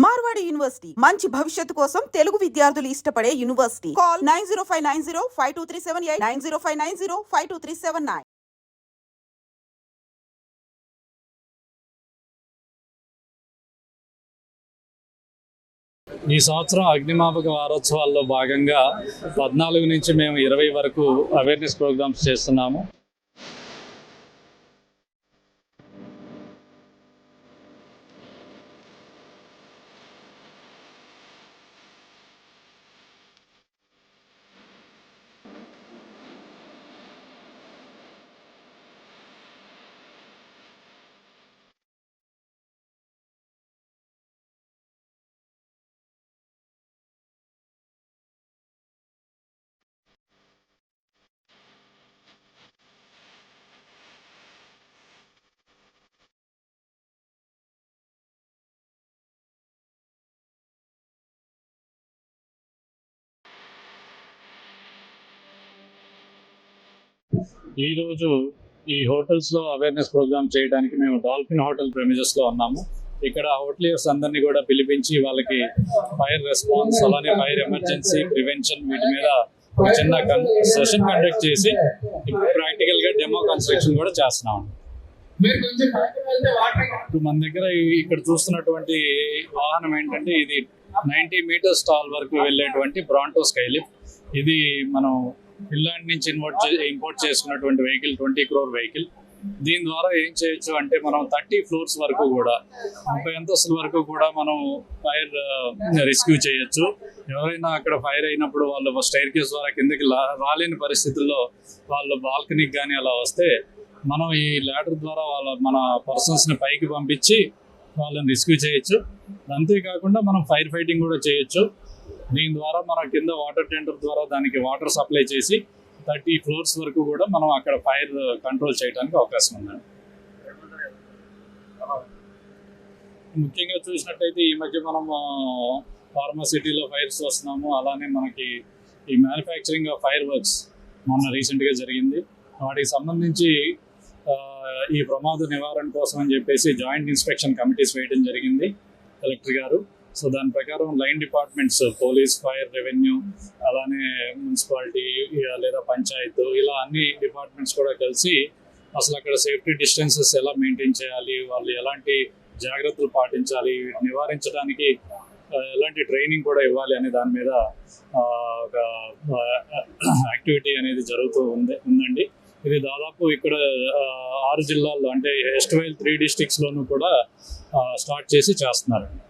Marwadi university మంచి భవిష్యత్తు కోసం తెలుగు విద్యార్థులు ఇష్టపడే యూనివర్సిటీ. కాల్ 9059052378 9059052379. ఈ సంవత్సరం అగ్నిమాపక వారోత్సవాల్లో భాగంగా 14 నుంచి మేము 20 వరకు అవేర్నెస్ ప్రోగ్రామ్స్ చేస్తున్నాము. ఈరోజు ఈ హోటల్స్లో అవేర్నెస్ ప్రోగ్రామ్ చేయడానికి మేము డాల్ఫిన్ హోటల్ ప్రెమిజెస్లో ఉన్నాము. ఇక్కడ హోటలియర్స్ అందరినీ కూడా పిలిపించి వాళ్ళకి ఫైర్ రెస్పాన్స్, అలానే ఫైర్ ఎమర్జెన్సీ ప్రివెన్షన్ వీటి మీద ఒక చిన్న సెషన్ కండక్ట్ చేసి ప్రాక్టికల్గా డెమో కన్స్ట్రక్షన్ కూడా చేస్తున్నాము. మన దగ్గర ఇక్కడ చూస్తున్నటువంటి వాహనం ఏంటంటే ఇది 90 మీటర్స్ టాల్ వరకు వెళ్ళేటువంటి బ్రాంటో స్కైలిఫ్ట్. ఇది మనం ఫిన్లాండ్ నుంచి ఇంపోర్ట్ చేసుకున్నటువంటి వెహికల్, 20 crore వెహికల్. దీని ద్వారా ఏం చేయొచ్చు అంటే మనం 30 floors వరకు కూడా 30 అంతస్తుల వరకు కూడా మనం ఫైర్ రెస్క్యూ చేయొచ్చు. ఎవరైనా అక్కడ ఫైర్ అయినప్పుడు వాళ్ళు స్టైర్ కేస్ ద్వారా కిందకి రాలేని పరిస్థితుల్లో వాళ్ళు బాల్కనీకి కానీ అలా వస్తే మనం ఈ ల్యాడర్ ద్వారా మన పర్సన్స్ని పైకి పంపించి వాళ్ళని రెస్క్యూ చేయొచ్చు. అంతేకాకుండా మనం ఫైర్ ఫైటింగ్ కూడా చేయొచ్చు. దీని ద్వారా మన కింద వాటర్ టెండర్ ద్వారా దానికి వాటర్ సప్లై చేసి 30 floors వరకు కూడా మనం అక్కడ ఫైర్ కంట్రోల్ చేయడానికి అవకాశం ఉందండి. ముఖ్యంగా చూసినట్టయితే ఈ మధ్య మనం ఫార్మాసిటీలో ఫైర్స్ వస్తున్నాము. అలానే మనకి ఈ మ్యానుఫ్యాక్చరింగ్ ఆఫ్ ఫైర్ వర్క్స్ మొన్న రీసెంట్గా జరిగింది. వాటికి సంబంధించి ఈ ప్రమాద నివారణ కోసం అని చెప్పేసి జాయింట్ ఇన్స్పెక్షన్ కమిటీస్ వేయడం జరిగింది కలెక్టర్ గారు. సో దాని ప్రకారం line departments, police, fire, revenue, అలానే మున్సిపాలిటీ లేదా పంచాయత్, ఇలా అన్ని డిపార్ట్మెంట్స్ కూడా కలిసి అసలు అక్కడ సేఫ్టీ డిస్టెన్సెస్ ఎలా మెయింటైన్ చేయాలి, వాళ్ళు ఎలాంటి జాగ్రత్తలు పాటించాలి, నివారించడానికి ఎలాంటి ట్రైనింగ్ కూడా ఇవ్వాలి అనే దాని మీద ఒక యాక్టివిటీ అనేది జరుగుతూ ఉందండి. ఇది దాదాపు ఇక్కడ 6 జిల్లాల్లో అంటే ఎస్ట్వైల్ 3 districtsలోనూ కూడా స్టార్ట్ చేసి చేస్తున్నారండి.